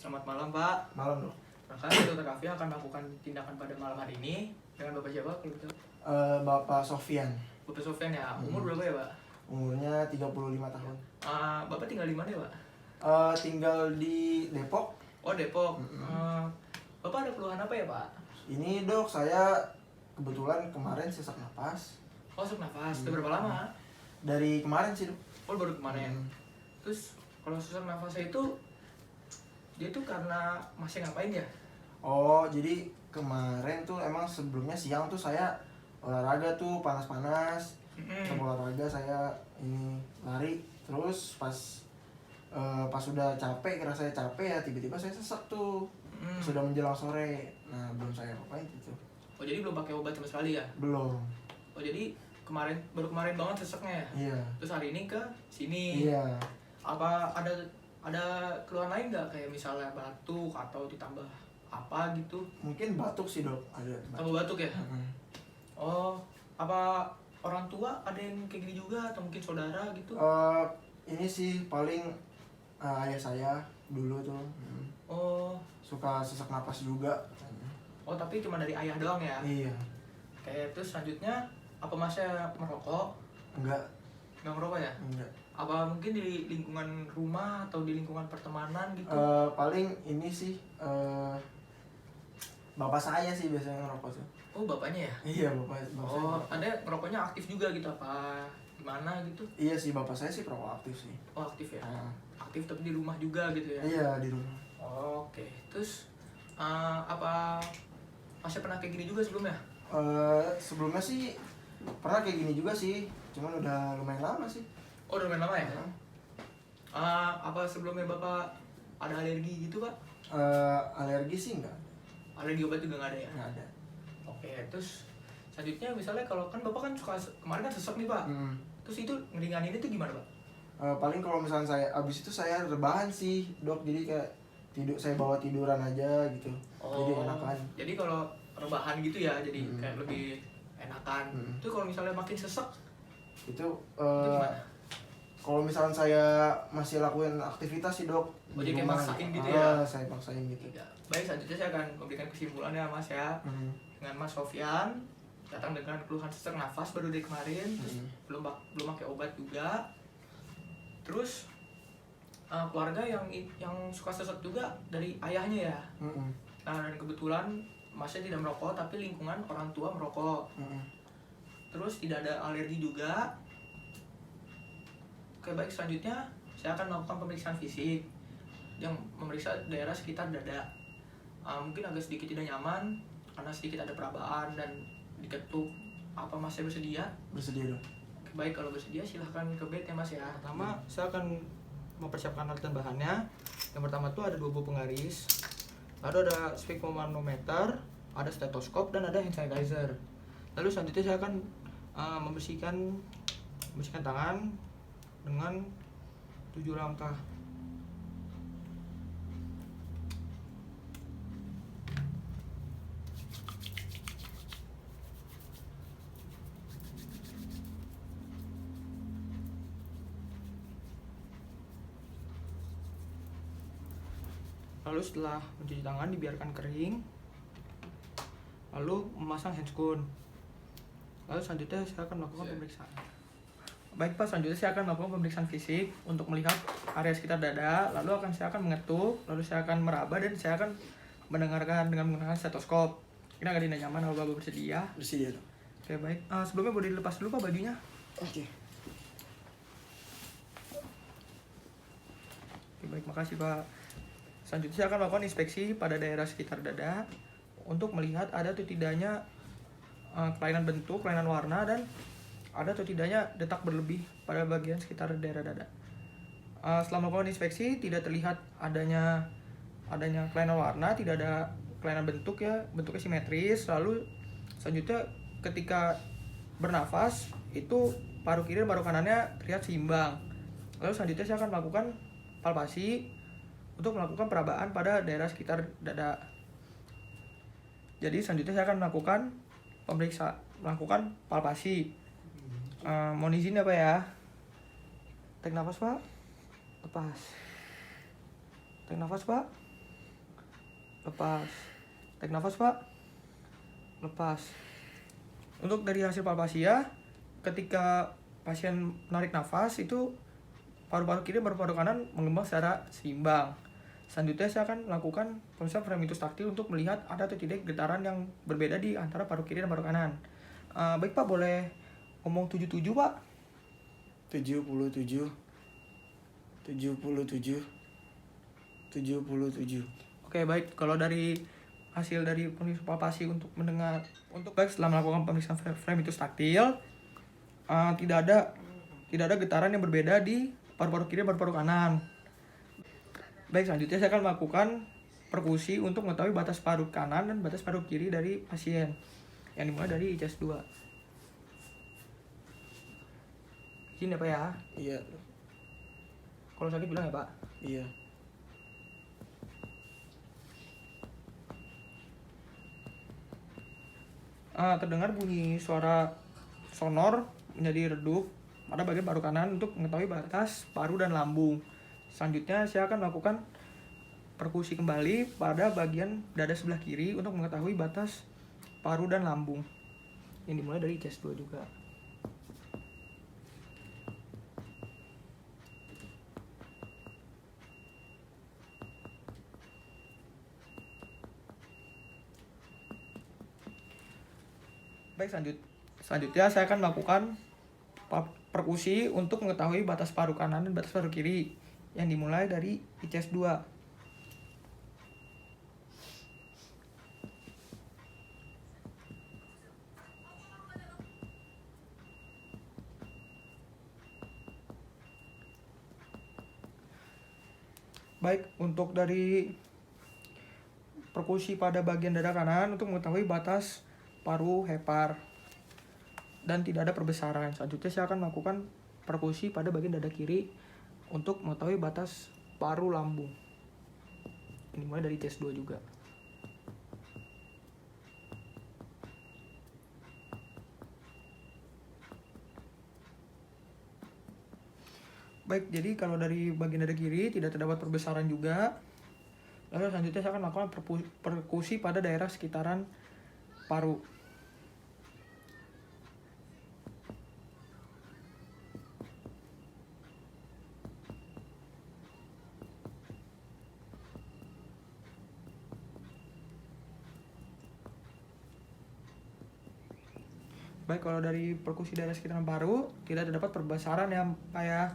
Selamat malam, Pak. Malam dong. Maka Dr. Kavi akan melakukan tindakan pada malam hari ini dengan Bapak siapa? Kalau gitu. Bapak Sofyan. Bapak Sofyan ya. Umur berapa ya, Pak? Umurnya 35 tahun. Bapak tinggal di mana ya, Pak? Tinggal di Depok. Oh, Depok. Bapak ada keluhan apa ya, Pak? Ini dok, saya kebetulan kemarin sesak napas. Oh, sesak nafas. Udah berapa lama? Dari kemarin sih dok. Oh, baru kemarin. Terus kalau sesak nafasnya itu dia tuh karena masih ngapain ya? Oh, jadi kemarin tuh emang sebelumnya siang tuh saya olahraga tuh panas-panas. Setelah olahraga saya ini lari, terus pas udah capek, kira saya capek ya, tiba-tiba saya sesak tuh. Sudah menjelang sore. Nah, belum saya apain gitu. Oh, jadi belum pakai obat sama sekali ya? Belum. Oh, jadi baru kemarin banget seseknya ya? Iya. Terus hari ini ke sini. Iya. Apa ada keluhan lain nggak, kayak misalnya batuk atau ditambah apa gitu? Mungkin batuk sih dok, ada Tambah batuk ya? Oh, apa orang tua ada yang kayak gini juga atau mungkin saudara gitu? Ini sih paling ayah saya dulu tuh Oh, suka sesak napas juga. tapi cuma dari ayah doang ya? Iya. Kayak terus selanjutnya apa masnya merokok? Enggak. Nggak merokok ya? Enggak. Apa mungkin di lingkungan rumah atau di lingkungan pertemanan gitu? Paling ini sih bapak saya sih biasanya ngerokok tuh. Oh, bapaknya ya? Iya, bapak Oh, saya. ada ngerokoknya aktif juga gitu apa gimana gitu? Iya sih, bapak saya sih perokok aktif sih. Oh, aktif ya? Aktif tapi di rumah juga gitu ya? Iya, di rumah. Oke, terus apa masih pernah kayak gini juga sebelumnya? Sebelumnya sih pernah kayak gini juga sih, cuman udah lumayan lama sih. Oh, udah lumayan lama ya? Apa sebelumnya Bapak ada alergi gitu, Pak? Alergi sih enggak. Alergi obat juga nggak ada ya? Nggak ada. Oke, terus selanjutnya misalnya kalau kan Bapak kan suka kemarin kan sesek nih, Pak. Terus itu ngeringanin itu gimana, Pak? Paling kalau misalnya saya abis itu saya rebahan sih dok, jadi kayak saya bawa tiduran aja gitu. Jadi enakan. Jadi kalau rebahan gitu ya, jadi kayak lebih enakan. Itu kalau misalnya makin sesek itu gimana? kalau misalnya saya masih lakuin aktivitas sih dok. Oh, jadi kayak maksain gitu ya? ya? Saya paksain gitu. Ya. Baik, selanjutnya saya akan memberikan kesimpulan ya, Mas ya. Dengan Mas Sofyan datang dengan keluhan sesak nafas baru dari kemarin, terus belum pakai obat juga. Terus keluarga yang suka sesak juga dari ayahnya ya. Nah, dan kebetulan Masnya tidak merokok tapi lingkungan orang tua merokok. Terus tidak ada alergi juga. Oke, baik, selanjutnya saya akan melakukan pemeriksaan fisik yang memeriksa daerah sekitar dada. Mungkin agak sedikit tidak nyaman karena sedikit ada perabaan dan diketuk. Apa Masnya bersedia? Bersedia dok. Oke, baik, kalau bersedia silahkan ke bed ya Mas ya. Pertama saya akan mempersiapkan alat dan bahannya. Yang pertama tuh ada 2 buah penggaris, lalu ada sphygmomanometer, ada stetoskop, dan ada hand sanitizer. Lalu selanjutnya saya akan membersihkan tangan dengan 7 langkah. Lalu setelah mencuci tangan dibiarkan kering, lalu memasang handscoon. Lalu selanjutnya saya akan melakukan pemeriksaan. Baik Pak, selanjutnya saya akan melakukan pemeriksaan fisik untuk melihat area sekitar dada. Lalu saya akan mengetuk, lalu saya akan meraba, dan saya akan mendengarkan dengan menggunakan stetoskop. Ini agak tidak nyaman, kalau Bapak bersedia. Bersedia dok. Oke, baik. Sebelumnya boleh dilepas dulu Pak bajunya. Oke, Baik, makasih Pak. Selanjutnya saya akan melakukan inspeksi pada daerah sekitar dada untuk melihat ada atau tidaknya kelainan bentuk, kelainan warna, dan ada atau tidaknya detak berlebih pada bagian sekitar daerah dada. Setelah melakukan inspeksi tidak terlihat adanya kelainan warna, tidak ada kelainan bentuk ya, bentuknya simetris. Lalu selanjutnya ketika bernafas itu paru kiri dan paru kanannya terlihat seimbang. Lalu selanjutnya saya akan melakukan palpasi untuk melakukan perabaan pada daerah sekitar dada. Jadi selanjutnya saya akan melakukan palpasi. Mohon izin ya Pak ya. Tarik nafas Pak. Lepas. Tarik nafas Pak. lepas. Tarik nafas Pak, lepas. Untuk dari hasil palpasi ya, ketika pasien menarik nafas itu paru-paru kiri dan paru-paru kanan mengembang secara seimbang. Selanjutnya saya akan melakukan pemeriksaan fremitus taktil untuk melihat ada atau tidak getaran yang berbeda di antara paru kiri dan paru kanan. Baik Pak, boleh ngomong 77 Pak? 77 77 77. Oke baik, kalau dari hasil dari pemeriksaan palpasi untuk mendengar baik setelah melakukan pemeriksaan fremitus taktil, tidak ada getaran yang berbeda di paru-paru kiri dan paru-paru kanan. Baik, selanjutnya saya akan melakukan perkusi untuk mengetahui batas paru kanan dan batas paru kiri dari pasien yang dimulai dari ICS 2. Izin ya Pak ya. Iya. Kalau sakit bilang ya Pak. Iya. Terdengar bunyi suara sonor menjadi redup pada bagian paru kanan untuk mengetahui batas paru dan lambung. Selanjutnya saya akan melakukan perkusi kembali pada bagian dada sebelah kiri untuk mengetahui batas paru dan lambung yang dimulai dari chest 2 juga. Baik, selanjutnya saya akan melakukan perkusi untuk mengetahui batas paru kanan dan batas paru kiri yang dimulai dari ICS 2. Baik, untuk dari perkusi pada bagian dada kanan untuk mengetahui batas paru hepar dan tidak ada perbesaran. Selanjutnya saya akan melakukan perkusi pada bagian dada kiri untuk mengetahui batas paru lambung. Ini mulai dari tes 2 juga. Baik, jadi kalau dari bagian dada kiri tidak terdapat perbesaran juga. Lalu selanjutnya saya akan melakukan perkusi pada daerah sekitaran paru. Baik, kalau dari perkusi daerah sekitaran paru tidak terdapat perbesaran ya Pak ya.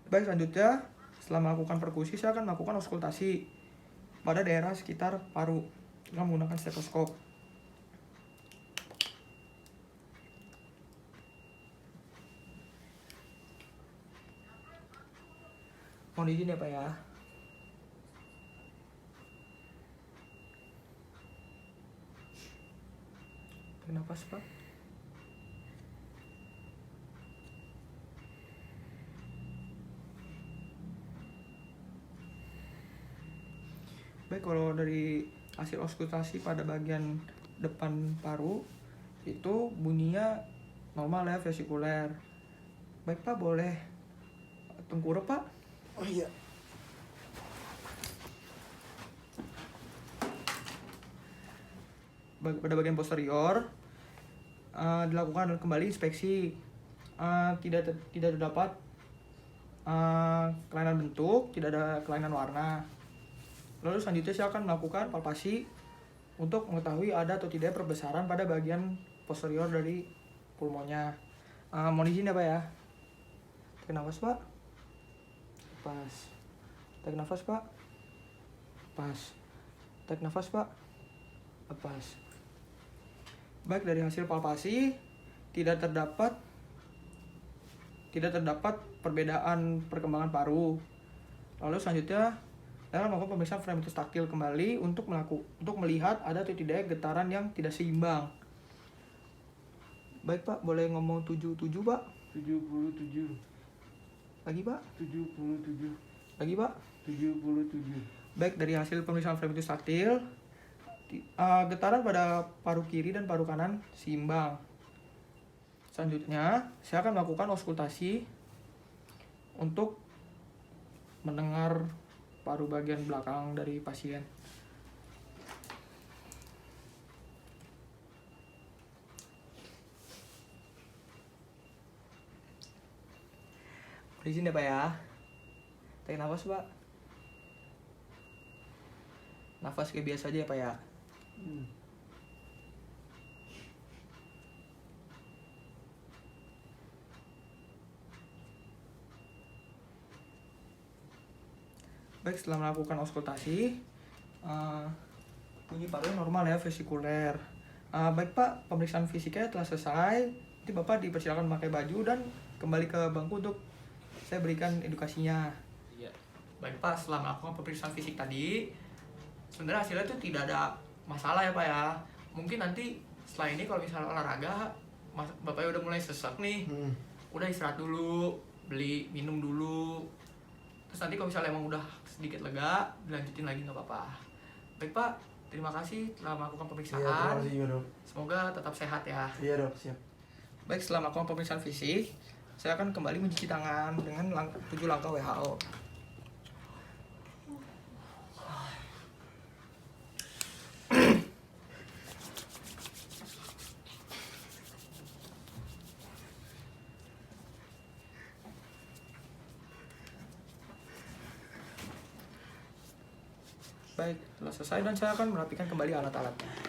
Baik, selanjutnya setelah melakukan perkusi saya akan melakukan auskultasi pada daerah sekitar paru dengan menggunakan stetoskop. Mohon izin ya Pak ya. Tarik nafas Pak. Baik, kalau dari hasil auskultasi pada bagian depan paru itu bunyinya normal ya, vesikuler. Baik Pak, boleh tengkurap Pak? Oh iya. Pada bagian posterior dilakukan kembali inspeksi. Tidak terdapat kelainan bentuk, tidak ada kelainan warna. Lalu selanjutnya saya akan melakukan palpasi untuk mengetahui ada atau tidak perbesaran pada bagian posterior dari pulmonya. Mohon izin ya Pak ya. Tarik nafas Pak. Pas. Tarik nafas Pak. Pas. Tarik nafas Pak. Lepas. Baik, dari hasil palpasi tidak terdapat perbedaan perkembangan paru. Lalu selanjutnya saya akan melakukan pemeriksaan fremitus taktil kembali untuk melihat ada atau tidak getaran yang tidak seimbang. Baik Pak, boleh ngomong 77 Pak? 77. Lagi Pak? 77. Lagi Pak? 77. Baik, dari hasil pemeriksaan fremitus taktil getaran pada paru kiri dan paru kanan seimbang. Selanjutnya saya akan melakukan auskultasi untuk mendengar paru bagian belakang dari pasien. Izin ya Pak ya. Tarik nafas Pak. Nafas kayak biasa aja ya Pak ya. Baik, setelah melakukan auskultasi, bunyi paru normal ya, vesikuler. Baik Pak, pemeriksaan fisiknya telah selesai. Nanti Bapak dipersilakan memakai baju dan kembali ke bangku untuk saya berikan edukasinya. Iya. Baik Pak, setelah melakukan pemeriksaan fisik tadi, sebenarnya hasilnya itu tidak ada masalah ya Pak ya. Mungkin nanti setelah ini kalau misalnya olahraga, Bapaknya udah mulai sesak nih, udah istirahat dulu, beli minum dulu. Terus nanti kalau misalnya emang udah sedikit lega, dilanjutin lagi nggak apa-apa. Baik Pak, terima kasih telah melakukan pemeriksaan. Iya, terima kasih juga dok. Semoga tetap sehat ya. Iya dok, siap. Baik, setelah melakukan pemeriksaan fisik, saya akan kembali mencuci tangan dengan 7 langkah WHO. Baik, telah selesai dan saya akan merapikan kembali alat-alatnya.